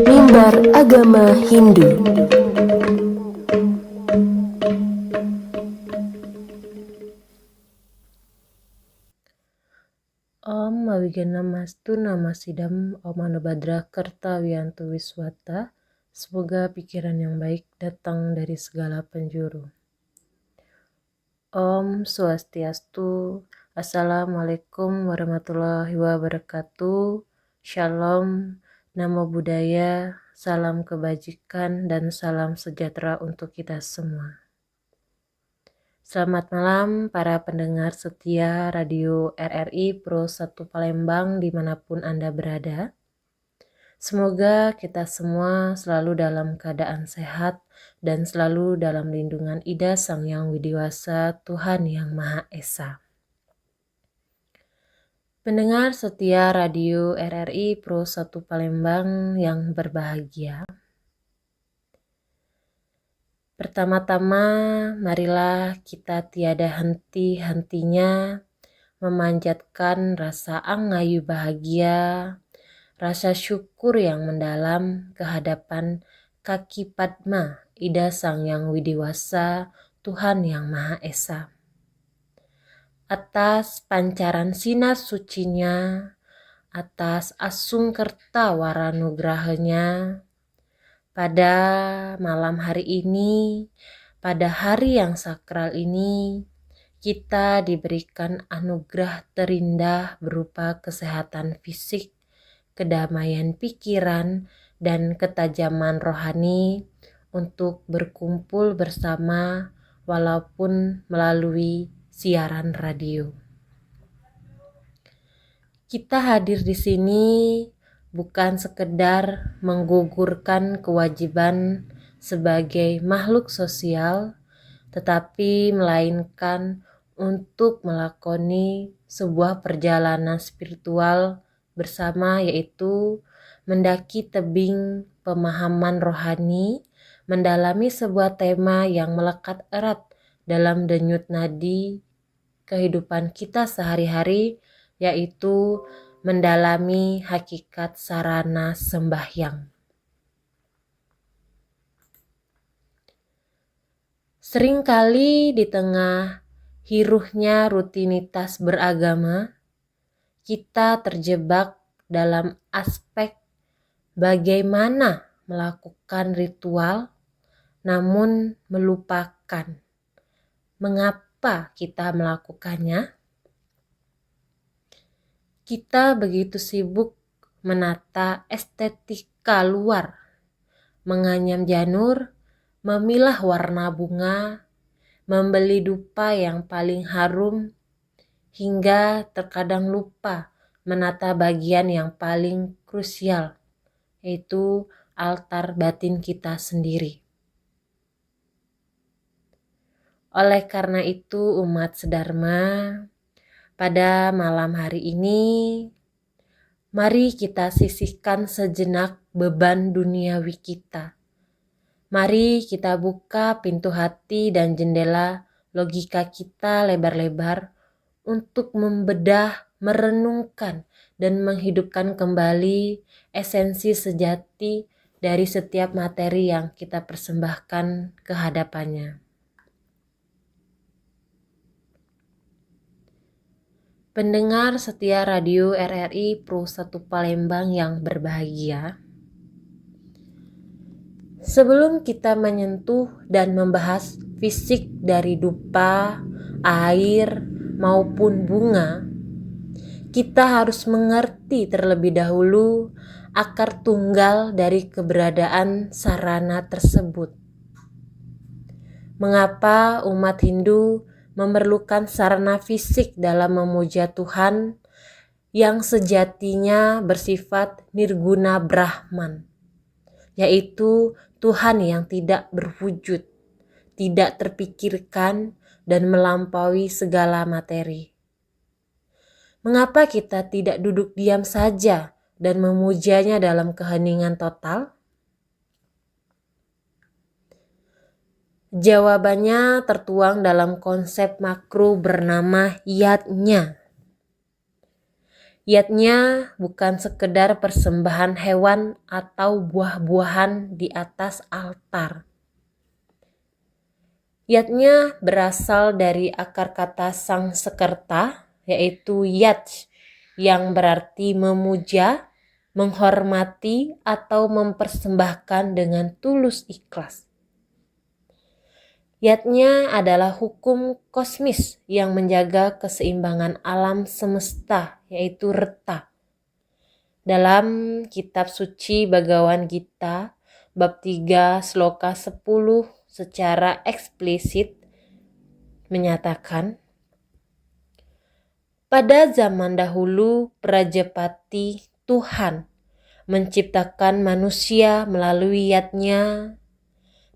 Mimbar Agama Hindu. Om Mawigana-mastu Namasidam Om Anubhadra Kertawiyantu Wiswata. Semoga pikiran yang baik datang dari segala penjuru. Om Swastiastu. Assalamualaikum warahmatullahi wabarakatuh. Shalom, Namo Buddhaya, salam kebajikan dan salam sejahtera untuk kita semua. Selamat malam para pendengar setia Radio RRI Pro 1 Palembang dimanapun Anda berada. Semoga kita semua selalu dalam keadaan sehat dan selalu dalam lindungan Ida Sang Yang Widiwasa Tuhan Yang Maha Esa. Pendengar setia Radio RRI Pro 1 Palembang yang berbahagia. Pertama-tama, marilah kita tiada henti-hentinya memanjatkan rasa angayu bahagia, rasa syukur yang mendalam kehadapan kaki Padma, Ida Sang Yang Widiwasa, Tuhan Yang Maha Esa. Atas pancaran sinar sucinya, atas asungkerta waranugrahanya, pada malam hari ini, pada hari yang sakral ini, kita diberikan anugerah terindah berupa kesehatan fisik, kedamaian pikiran, dan ketajaman rohani untuk berkumpul bersama walaupun melalui siaran radio. Kita hadir di sini bukan sekedar menggugurkan kewajiban sebagai makhluk sosial, tetapi melainkan untuk melakoni sebuah perjalanan spiritual bersama, yaitu mendaki tebing pemahaman rohani, mendalami sebuah tema yang melekat erat dalam denyut nadi kehidupan kita sehari-hari, yaitu mendalami hakikat sarana sembahyang. Seringkali di tengah hiruhnya rutinitas beragama, kita terjebak dalam aspek bagaimana melakukan ritual, namun melupakan mengapa kita melakukannya. Kita begitu sibuk menata estetika luar, menganyam janur, memilah warna bunga, membeli dupa yang paling harum, hingga terkadang lupa menata bagian yang paling krusial, yaitu altar batin kita sendiri. Oleh karena itu, umat sedharma, pada malam hari ini, mari kita sisihkan sejenak beban duniawi kita. Mari kita buka pintu hati dan jendela logika kita lebar-lebar untuk membedah, merenungkan, dan menghidupkan kembali esensi sejati dari setiap materi yang kita persembahkan ke hadapannya. Pendengar setia Radio RRI Pro 1 Palembang yang berbahagia, sebelum kita menyentuh dan membahas fisik dari dupa, air, maupun bunga, kita harus mengerti terlebih dahulu akar tunggal dari keberadaan sarana tersebut. Mengapa umat Hindu memerlukan sarana fisik dalam memuja Tuhan yang sejatinya bersifat nirguna Brahman, yaitu Tuhan yang tidak berwujud, tidak terpikirkan, dan melampaui segala materi. Mengapa kita tidak duduk diam saja dan memujanya dalam keheningan total? Jawabannya tertuang dalam konsep makro bernama yatnya. Yatnya bukan sekedar persembahan hewan atau buah-buahan di atas altar. Yatnya berasal dari akar kata Sangsekerta, yaitu yat, yang berarti memuja, menghormati, atau mempersembahkan dengan tulus ikhlas. Yatnya adalah hukum kosmis yang menjaga keseimbangan alam semesta, yaitu reta. Dalam kitab suci Bhagavad Gita, bab 3 sloka 10 secara eksplisit menyatakan, pada zaman dahulu Prajapati Tuhan menciptakan manusia melalui yatnya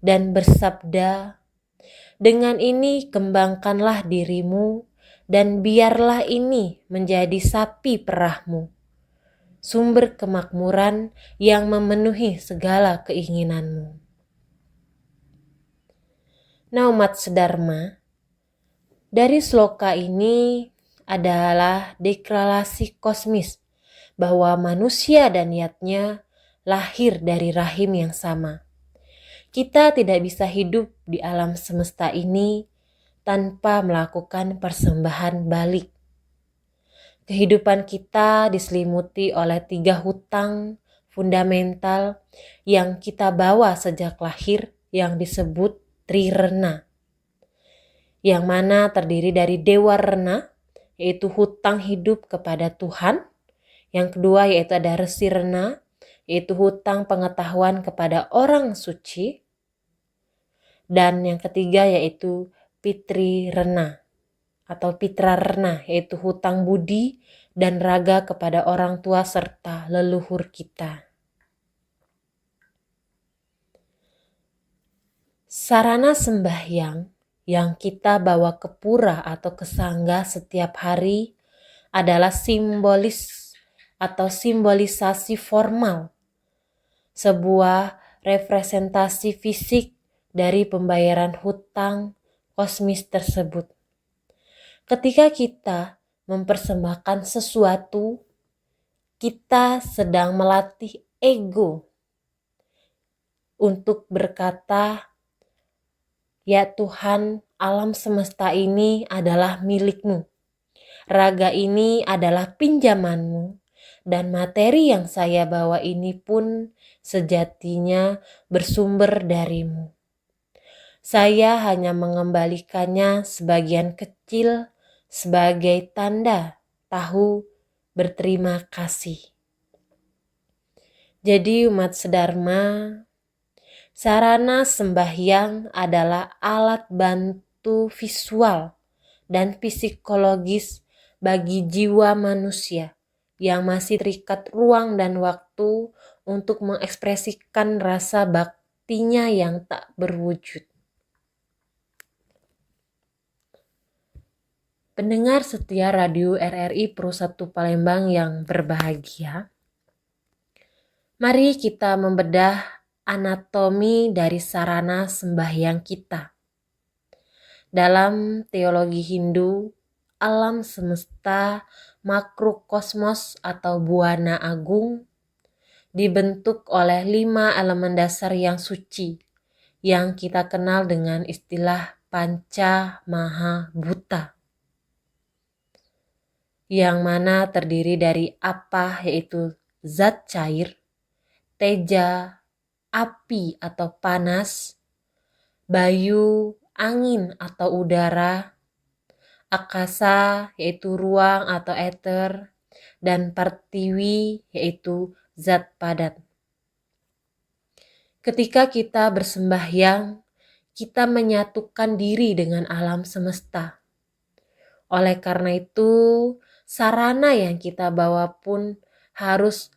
dan bersabda, dengan ini kembangkanlah dirimu dan biarlah ini menjadi sapi perahmu, sumber kemakmuran yang memenuhi segala keinginanmu. Nah, umat sedharma, dari sloka ini adalah deklarasi kosmis bahwa manusia dan yatnya lahir dari rahim yang sama. Kita tidak bisa hidup di alam semesta ini tanpa melakukan persembahan balik. Kehidupan kita diselimuti oleh 3 hutang fundamental yang kita bawa sejak lahir yang disebut Trirena, yang mana terdiri dari Dewa Rena, yaitu hutang hidup kepada Tuhan. Yang kedua yaitu ada Resi Rena, yaitu hutang pengetahuan kepada orang suci. Dan yang ketiga yaitu Pitri Rena atau Pitra Rena, yaitu hutang budi dan raga kepada orang tua serta leluhur kita. Sarana sembahyang yang kita bawa ke pura atau ke sangga setiap hari adalah simbolis atau simbolisasi formal, sebuah representasi fisik dari pembayaran hutang kosmis tersebut. Ketika kita mempersembahkan sesuatu, kita sedang melatih ego untuk berkata, ya Tuhan, alam semesta ini adalah milikmu. Raga ini adalah pinjamanmu. Dan materi yang saya bawa ini pun sejatinya bersumber darimu. Saya hanya mengembalikannya sebagian kecil sebagai tanda tahu berterima kasih. Jadi umat sedharma, sarana sembahyang adalah alat bantu visual dan psikologis bagi jiwa manusia yang masih terikat ruang dan waktu untuk mengekspresikan rasa baktinya yang tak berwujud. Pendengar setia Radio RRI Pro 1 Palembang yang berbahagia, mari kita membedah anatomi dari sarana sembahyang kita. Dalam teologi Hindu, alam semesta makrokosmos atau buana agung dibentuk oleh 5 elemen dasar yang suci yang kita kenal dengan istilah Panca Maha Bhuta, yang mana terdiri dari apa, yaitu zat cair, teja, api atau panas, bayu, angin atau udara, akasa yaitu ruang atau ether, dan partiwi yaitu zat padat. Ketika kita bersembahyang, kita menyatukan diri dengan alam semesta. Oleh karena itu, sarana yang kita bawa pun harus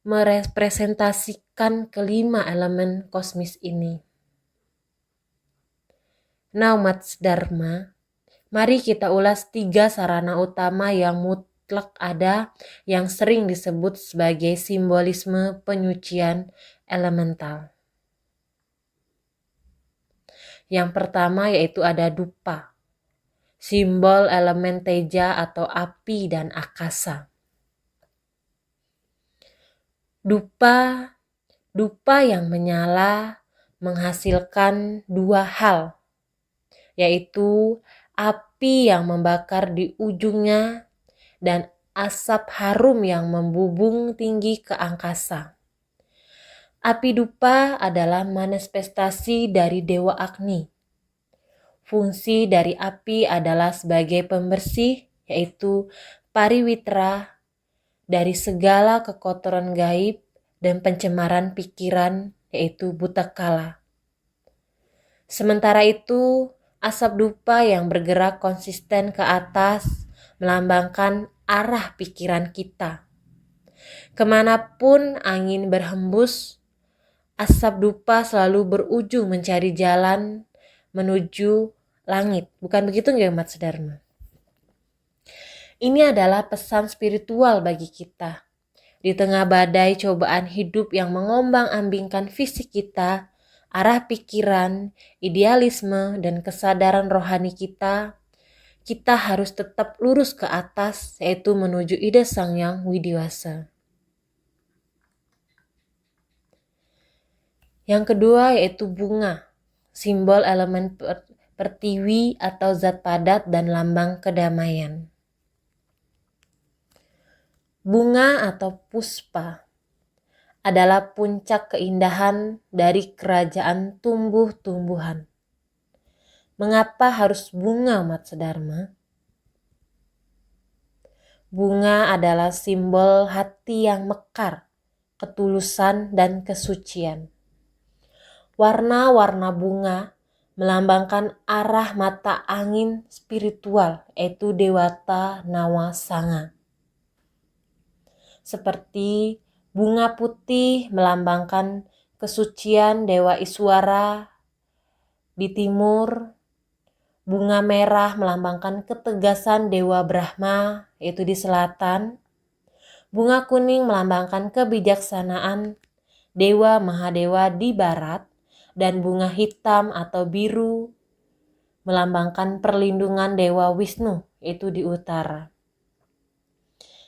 merepresentasikan kelima elemen kosmis ini. Nah, umat Dharma, mari kita ulas 3 sarana utama yang mutlak ada yang sering disebut sebagai simbolisme penyucian elemental. Yang pertama yaitu ada dupa, simbol elemen teja atau api dan akasa. Dupa, dupa yang menyala menghasilkan dua hal, yaitu api yang membakar di ujungnya dan asap harum yang membubung tinggi ke angkasa. Api dupa adalah manifestasi dari Dewa Agni. Fungsi dari api adalah sebagai pembersih, yaitu pariwitra, dari segala kekotoran gaib dan pencemaran pikiran, yaitu buta kala. Sementara itu, asap dupa yang bergerak konsisten ke atas melambangkan arah pikiran kita. Kemanapun angin berhembus, asap dupa selalu berujung mencari jalan menuju langit. Bukan begitu nggak Umat Sedharma? Ini adalah pesan spiritual bagi kita. Di tengah badai cobaan hidup yang mengombang-ambingkan fisik kita, arah pikiran, idealisme, dan kesadaran rohani kita harus tetap lurus ke atas, yaitu menuju ide Sang Yang Widiwasa. Yang kedua yaitu bunga, simbol elemen pertiwi atau zat padat dan lambang kedamaian. Bunga atau puspa adalah puncak keindahan dari kerajaan tumbuh-tumbuhan. Mengapa harus bunga, Umat Sedharma? Bunga adalah simbol hati yang mekar, ketulusan, dan kesucian. Warna-warna bunga melambangkan arah mata angin spiritual, yaitu Dewata Nawa Sanga. Seperti bunga putih melambangkan kesucian Dewa Iswara di timur, bunga merah melambangkan ketegasan Dewa Brahma, yaitu di selatan, bunga kuning melambangkan kebijaksanaan Dewa Mahadewa di barat, dan bunga hitam atau biru melambangkan perlindungan Dewa Wisnu, yaitu di utara.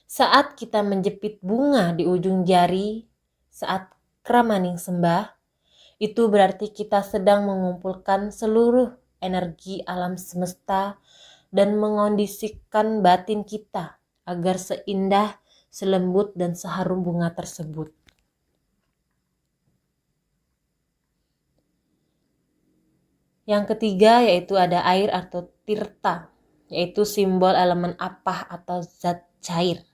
Saat kita menjepit bunga di ujung jari saat kramaning sembah, itu berarti kita sedang mengumpulkan seluruh energi alam semesta dan mengondisikan batin kita agar seindah, selembut, dan seharum bunga tersebut. Yang ketiga yaitu ada air atau tirta, yaitu simbol elemen apah atau zat cair.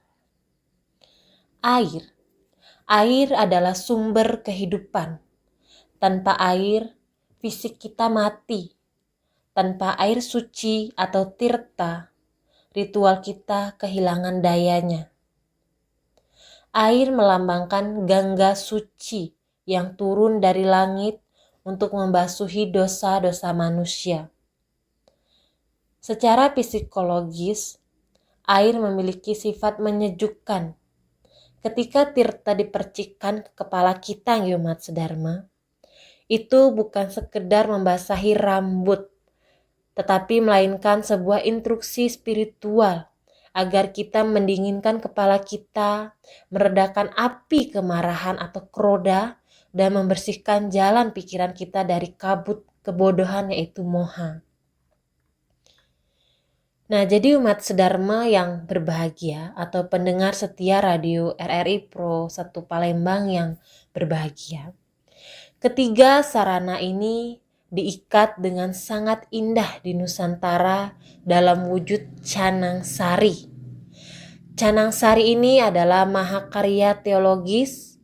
Air adalah sumber kehidupan. Tanpa air, fisik kita mati. Tanpa air suci atau tirta, ritual kita kehilangan dayanya. Air melambangkan gangga suci yang turun dari langit untuk membasuhi dosa-dosa manusia. Secara psikologis, air memiliki sifat menyejukkan. Ketika tirta dipercikkan ke kepala kita, Umat Sedharma, itu bukan sekedar membasahi rambut, tetapi melainkan sebuah instruksi spiritual agar kita mendinginkan kepala kita, meredakan api kemarahan atau kroda, dan membersihkan jalan pikiran kita dari kabut kebodohan, yaitu moha. Nah, jadi Umat Sedharma yang berbahagia atau pendengar setia radio RRI Pro 1 Palembang yang berbahagia. Ketiga sarana ini diikat dengan sangat indah di Nusantara dalam wujud canang sari. Canang sari ini adalah mahakarya teologis.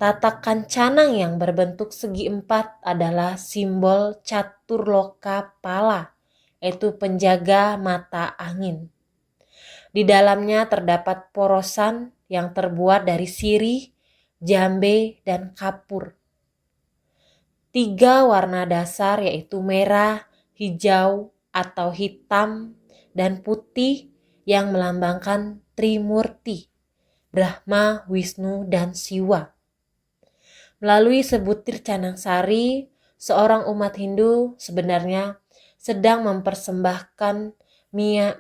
Tatakan canang yang berbentuk segi empat adalah simbol catur loka pala, yaitu penjaga mata angin. Di dalamnya terdapat porosan yang terbuat dari sirih, jambe, dan kapur. 3 warna dasar yaitu merah, hijau atau hitam, dan putih yang melambangkan Trimurti, Brahma, Wisnu, dan Siwa. Melalui sebutir canang sari, seorang umat Hindu sebenarnya sedang mempersembahkan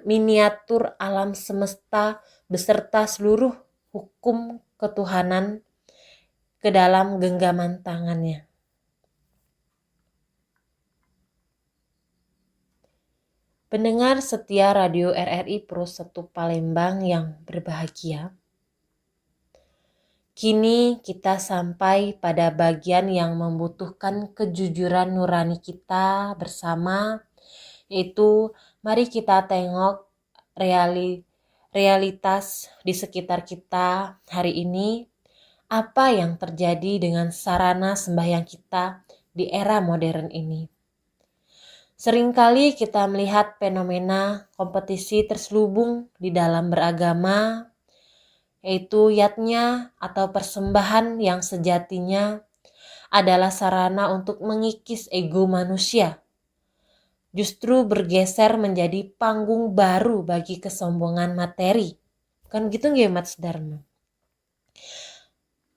miniatur alam semesta beserta seluruh hukum ketuhanan ke dalam genggaman tangannya. Pendengar setia Radio RRI Pro 1 Palembang yang berbahagia, kini kita sampai pada bagian yang membutuhkan kejujuran nurani kita bersama, yaitu mari kita tengok realitas di sekitar kita hari ini. Apa yang terjadi dengan sarana sembahyang kita di era modern ini? Seringkali kita melihat fenomena kompetisi terselubung di dalam beragama, yaitu yatnya atau persembahan yang sejatinya adalah sarana untuk mengikis ego manusia, justru bergeser menjadi panggung baru bagi kesombongan materi. Kan gitu nggak Mas Dharma?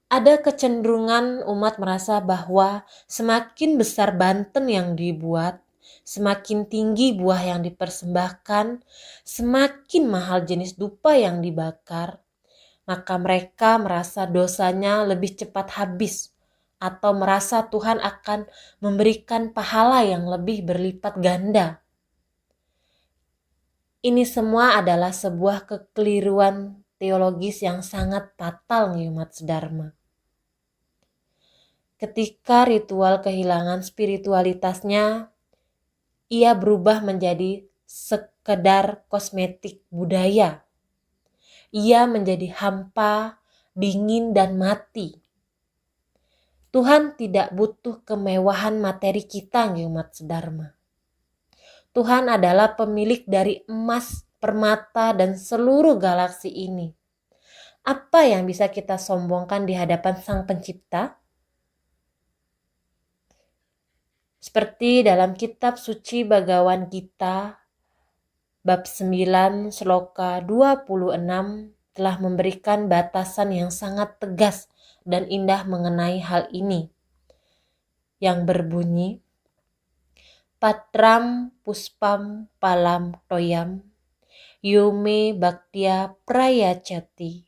Ada kecenderungan umat merasa bahwa semakin besar banten yang dibuat, semakin tinggi buah yang dipersembahkan, semakin mahal jenis dupa yang dibakar, maka mereka merasa dosanya lebih cepat habis atau merasa Tuhan akan memberikan pahala yang lebih berlipat ganda. Ini semua adalah sebuah kekeliruan teologis yang sangat fatal nih umat Dharma. Ketika ritual kehilangan spiritualitasnya, ia berubah menjadi sekedar kosmetik budaya. Ia menjadi hampa, dingin, dan mati. Tuhan tidak butuh kemewahan materi kita, umat Dharma. Tuhan adalah pemilik dari emas, permata, dan seluruh galaksi ini. Apa yang bisa kita sombongkan di hadapan Sang Pencipta? Seperti dalam kitab suci Bhagavad Gita, bab 9 sloka 26 telah memberikan batasan yang sangat tegas dan indah mengenai hal ini, yang berbunyi, Patram puspam palam toyam, yume bhaktia prayachati,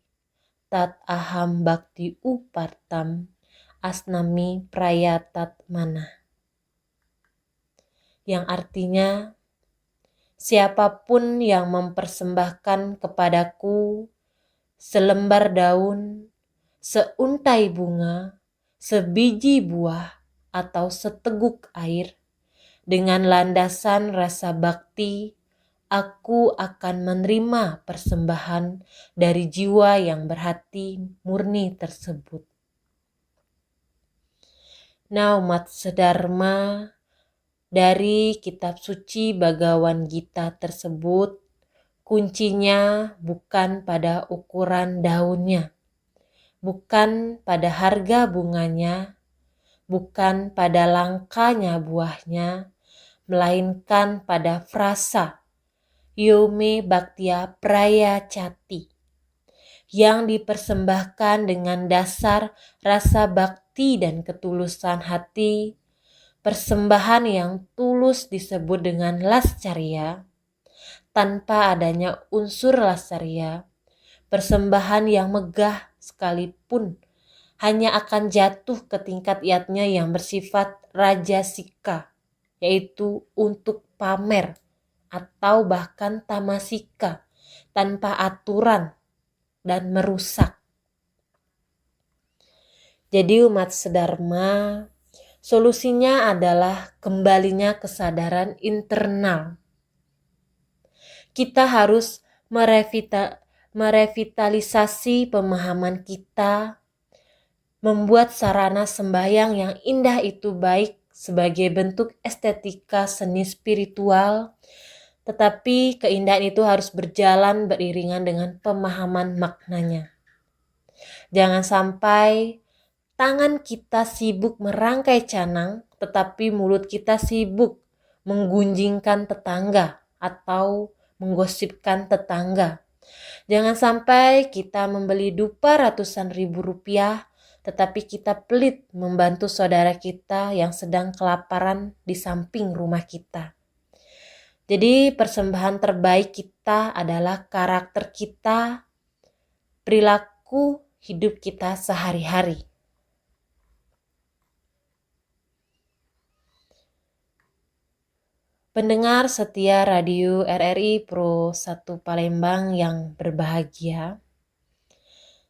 tat aham bhakti upartam, asnami prayatat mana. Yang artinya, siapapun yang mempersembahkan kepadaku selembar daun, seuntai bunga, sebiji buah, atau seteguk air, dengan landasan rasa bakti, aku akan menerima persembahan dari jiwa yang berhati murni tersebut. Nah, umat Dharma, dari kitab suci Bhagavad Gita tersebut, kuncinya bukan pada ukuran daunnya, bukan pada harga bunganya, bukan pada langkanya buahnya, melainkan pada frasa Yume Bhaktia Prayachati yang dipersembahkan dengan dasar rasa bakti dan ketulusan hati. Persembahan yang tulus disebut dengan lascarya, tanpa adanya unsur lascarya. Persembahan yang megah sekalipun hanya akan jatuh ke tingkat yatnya yang bersifat rajasika, yaitu untuk pamer, atau bahkan tamasika, tanpa aturan dan merusak. Jadi umat Dharma, solusinya adalah kembalinya kesadaran internal. Kita harus merevitalisasi pemahaman kita, membuat sarana sembahyang yang indah itu baik sebagai bentuk estetika seni spiritual, tetapi keindahan itu harus berjalan beriringan dengan pemahaman maknanya. Jangan sampai tangan kita sibuk merangkai canang, tetapi mulut kita sibuk menggunjingkan tetangga atau menggosipkan tetangga. Jangan sampai kita membeli dupa ratusan ribu rupiah, tetapi kita pelit membantu saudara kita yang sedang kelaparan di samping rumah kita. Jadi persembahan terbaik kita adalah karakter kita, perilaku perilaku hidup kita sehari-hari. Pendengar setia Radio RRI Pro 1 Palembang yang berbahagia,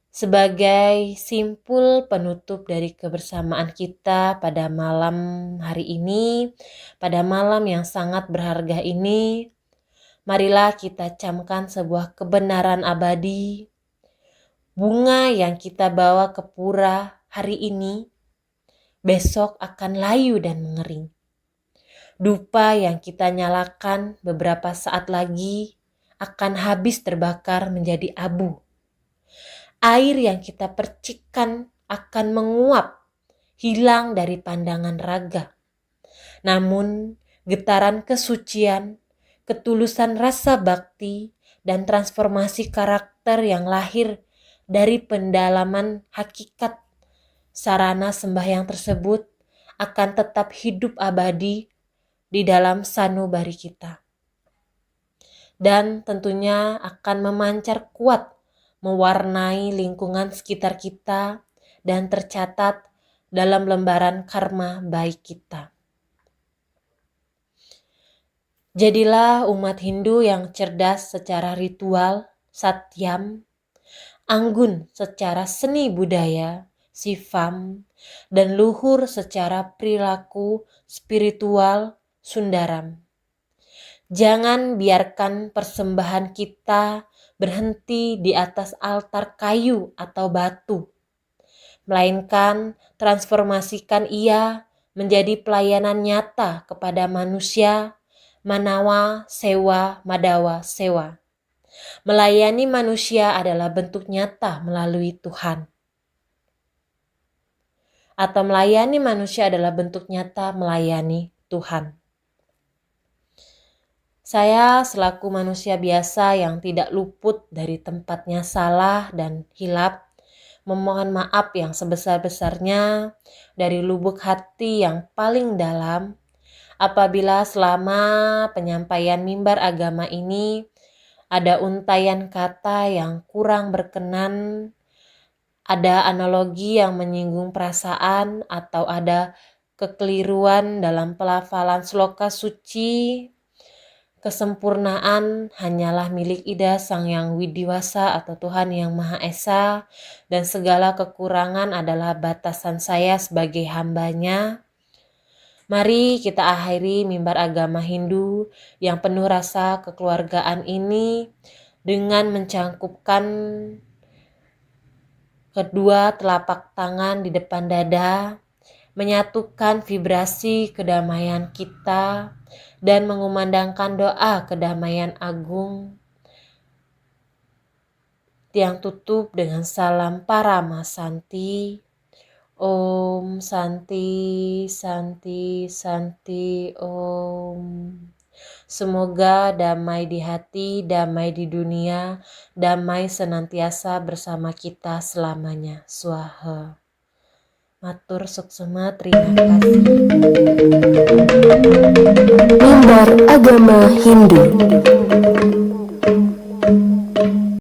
sebagai simpul penutup dari kebersamaan kita pada malam hari ini, pada malam yang sangat berharga ini, marilah kita camkan sebuah kebenaran abadi. Bunga yang kita bawa ke pura hari ini, besok akan layu dan mengering. Dupa yang kita nyalakan beberapa saat lagi akan habis terbakar menjadi abu. Air yang kita percikkan akan menguap, hilang dari pandangan raga. Namun, getaran kesucian, ketulusan rasa bakti, dan transformasi karakter yang lahir dari pendalaman hakikat sarana sembahyang tersebut akan tetap hidup abadi di dalam sanubari kita. Dan tentunya akan memancar kuat, mewarnai lingkungan sekitar kita dan tercatat dalam lembaran karma baik kita. Jadilah umat Hindu yang cerdas secara ritual, satyam, anggun secara seni budaya, sivam, dan luhur secara perilaku spiritual, sundaram. Jangan biarkan persembahan kita berhenti di atas altar kayu atau batu, melainkan transformasikan ia menjadi pelayanan nyata kepada manusia, manawa sewa madawa sewa. Melayani manusia adalah bentuk nyata melalui Tuhan. Atau melayani manusia adalah bentuk nyata melayani Tuhan. Saya selaku manusia biasa yang tidak luput dari tempatnya salah dan hilap, memohon maaf yang sebesar-besarnya dari lubuk hati yang paling dalam apabila selama penyampaian mimbar agama ini ada untayan kata yang kurang berkenan, ada analogi yang menyinggung perasaan, atau ada kekeliruan dalam pelafalan sloka suci. Kesempurnaan hanyalah milik Ida Sang Yang Widiwasa atau Tuhan Yang Maha Esa, dan segala kekurangan adalah batasan saya sebagai hambanya. Mari kita akhiri mimbar agama Hindu yang penuh rasa kekeluargaan ini dengan mencangkupkan kedua telapak tangan di depan dada, menyatukan vibrasi kedamaian kita, dan mengumandangkan doa kedamaian agung yang tutup dengan salam Parama Santi. Om Santi, Santi, Santi, Om. Semoga damai di hati, damai di dunia, damai senantiasa bersama kita selamanya. Swaha. Matur suksema, terima kasih. Mimbar Agama Hindu.